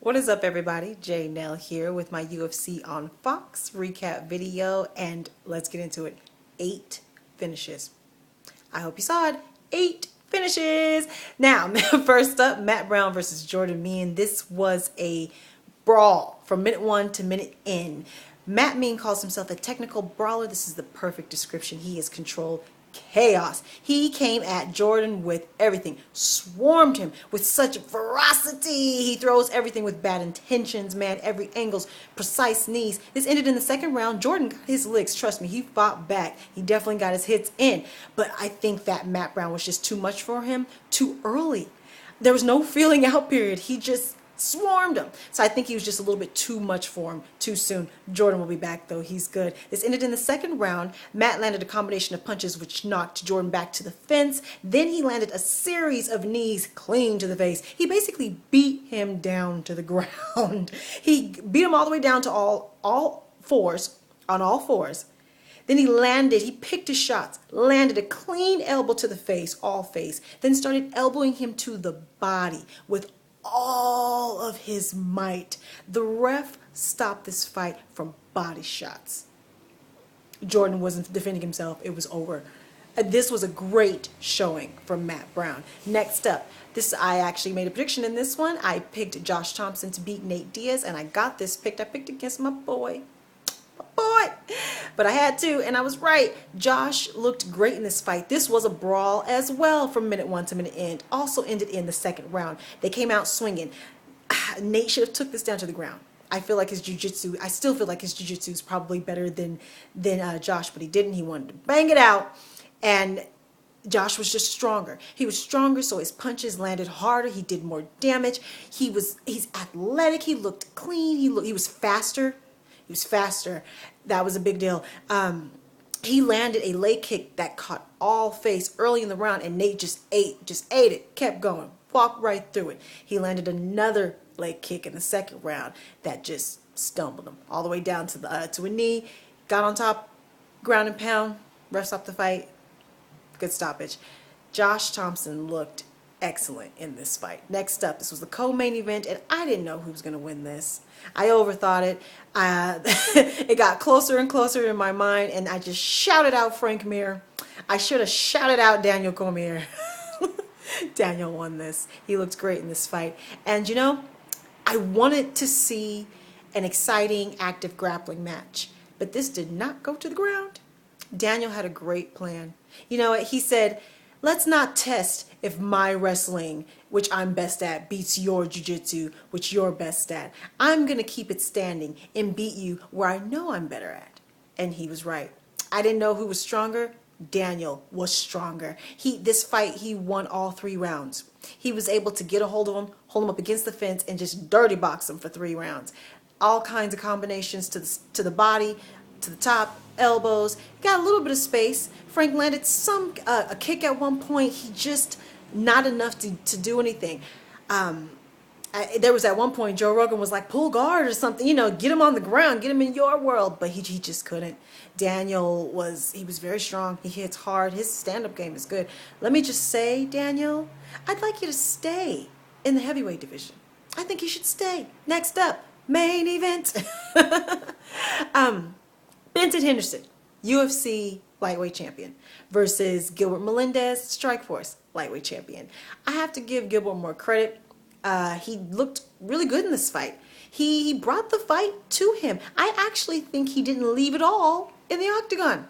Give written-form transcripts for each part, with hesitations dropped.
What is up, everybody? J Nell here with my UFC on Fox recap video, and let's get into it. 8 finishes. I hope you saw it. 8 finishes. Now, first up, Matt Brown versus Jordan Mean. This was a brawl from minute 1 to minute end. Matt Mean calls himself a technical brawler. This is the perfect description. He is controlled chaos. He came at Jordan with everything, swarmed him with such ferocity. He throws everything with bad intentions, man. Every angle's precise knees. This ended in the second round. Jordan got his licks. Trust me, he fought back. He definitely got his hits in. But I think that Matt Brown was just too much for him too early. There was no feeling out period. He just swarmed him. So I think he was just a little bit too much for him too soon. Jordan will be back though. He's good. This ended in the second round. Matt landed a combination of punches which knocked Jordan back to the fence. Then he landed a series of knees clean to the face. He basically beat him down to the ground. He beat him all the way down to all fours, on all fours. Then he picked his shots, landed a clean elbow to the face, all face, then started elbowing him to the body with all of his might. The ref stopped this fight from body shots. Jordan wasn't defending himself. It was over. This was a great showing from Matt Brown. Next up, I actually made a prediction in this one. I picked Josh Thompson to beat Nate Diaz, and I got this picked. I picked against my boy. But I had to, and I was right. Josh looked great in this fight. This was a brawl as well from minute 1 to minute end. Also ended in the second round. They came out swinging. Nate should have took this down to the ground. I feel like his jiu-jitsu, I still feel like his jiu-jitsu is probably better than Josh, but he didn't. He wanted to bang it out, and Josh was just stronger. He was stronger, so his punches landed harder. He did more damage. He's athletic. He looked clean. He was faster. He was faster. That was a big deal. He landed a leg kick that caught all face early in the round, and Nate just ate it, kept going, walked right through it. He landed another leg kick in the second round that just stumbled him all the way down to a knee. Got on top, ground and pound, ref stopped the fight. Good stoppage. Josh Thompson looked excellent in this fight. Next up, this was the co-main event, and I didn't know who was going to win this. I overthought it. It got closer and closer in my mind, and I just shouted out Frank Mir. I should have shouted out Daniel Cormier. Daniel won this. He looked great in this fight. And you know, I wanted to see an exciting, active grappling match, but this did not go to the ground. Daniel had a great plan. You know what? He said, let's not test if my wrestling, which I'm best at, beats your jiu-jitsu, which you're best at. I'm going to keep it standing and beat you where I know I'm better at. And he was right. I didn't know who was stronger. Daniel was stronger. This fight, he won all 3 rounds. He was able to get a hold of him, hold him up against the fence, and just dirty box him for 3 rounds. All kinds of combinations to the body, to the top, elbows. He got a little bit of space. Frank landed a kick at one point. He just not enough to do anything. There was at one point Joe Rogan was like, pull guard or something, you know, get him on the ground, get him in your world, but he just couldn't. Daniel was very strong. He hits hard. His stand-up game is good. Let me just say, Daniel, I'd like you to stay in the heavyweight division. I think you should stay. Next up, main event. Benson Henderson, UFC lightweight champion, versus Gilbert Melendez, Strikeforce lightweight champion. I have to give Gilbert more credit. He looked really good in this fight. He brought the fight to him. I actually think he didn't leave it all in the octagon.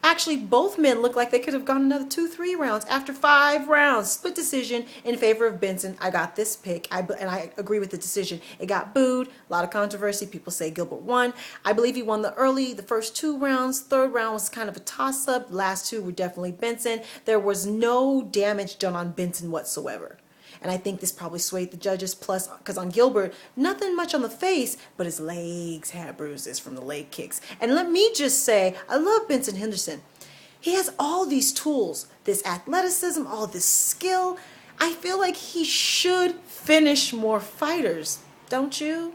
Actually, both men looked like they could have gone another 2-3 rounds. After 5 rounds, split decision in favor of Benson. I got this pick, and I agree with the decision. It got booed, a lot of controversy. People say Gilbert won. I believe he won the first 2 rounds. Third round was kind of a toss-up. Last 2 were definitely Benson. There was no damage done on Benson whatsoever. And I think this probably swayed the judges, plus, because on Gilbert, nothing much on the face, but his legs had bruises from the leg kicks. And let me just say, I love Benson Henderson. He has all these tools, this athleticism, all this skill. I feel like he should finish more fighters, don't you?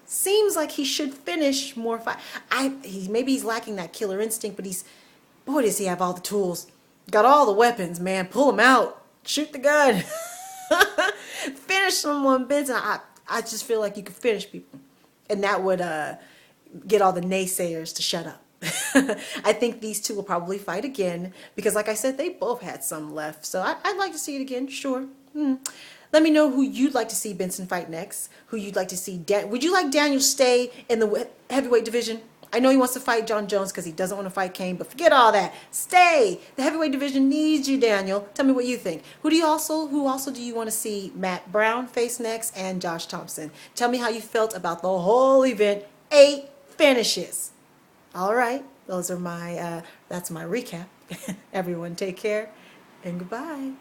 Seems like he should finish more fight. Maybe he's lacking that killer instinct, but boy, does he have all the tools. Got all the weapons, man. Pull him out. Shoot the gun. Finish someone, Benson. I just feel like you could finish people, and that would get all the naysayers to shut up. I think these two will probably fight again because, like I said, they both had some left. So I'd like to see it again, sure. Let me know who you'd like to see Benson fight next. Who you'd like to see. Would you like Daniel stay in the heavyweight division? I know he wants to fight John Jones because he doesn't want to fight Kane, but forget all that. Stay. The heavyweight division needs you, Daniel. Tell me what you think. Who also do you want to see Matt Brown face next, and Josh Thompson? Tell me how you felt about the whole event. 8 finishes. All right. Those are that's my recap. Everyone take care and goodbye.